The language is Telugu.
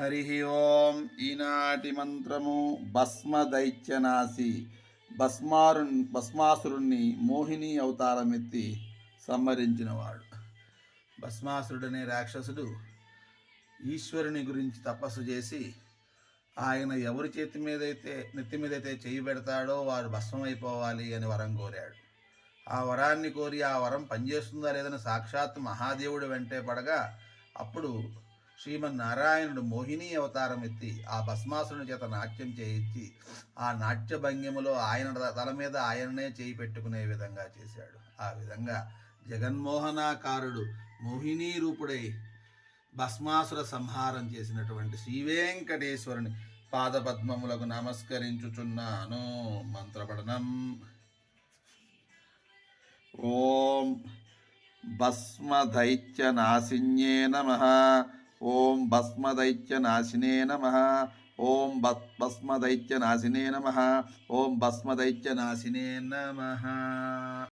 హరి ఓం. ఈనాటి మంత్రము భస్మదైత్యనాశి. భస్మాసురుణ్ణి మోహిని అవతారమెత్తి సంహరించినవాడు. భస్మాసురుడనే రాక్షసుడు ఈశ్వరుని గురించి తపస్సు చేసి ఆయన ఎవరి నెత్తి మీదైతే చేయి పెడతాడో వారు భస్మమైపోవాలి అని వరం కోరాడు. ఆ వరాన్ని కోరి ఆ వరం పనిచేస్తుందా లేదని సాక్షాత్ మహాదేవుడు వెంటే పడగా అప్పుడు శ్రీమన్నారాయణుడు మోహిని అవతారం ఎత్తి ఆ భస్మాసురుని చేత నాట్యం చేయించి ఆ నాట్య భంగిమలో ఆయన తల మీద ఆయననే చేయి పెట్టుకునే విధంగా చేశాడు. ఆ విధంగా జగన్మోహనాకారుడు మోహినీ రూపుడై భస్మాసుర సంహారం చేసినటువంటి శ్రీవేంకటేశ్వరుని పాదపద్మములకు నమస్కరించుచున్నాను. మంత్రపఠనం. ఓం భస్మదైత్యనాశిన్యే నమః. ఓం భస్మదైత్యనాశినే నమః. ఓం భస్మదైత్యనాశినే నమః. ఓం భస్మదైత్యనాశినే నమః.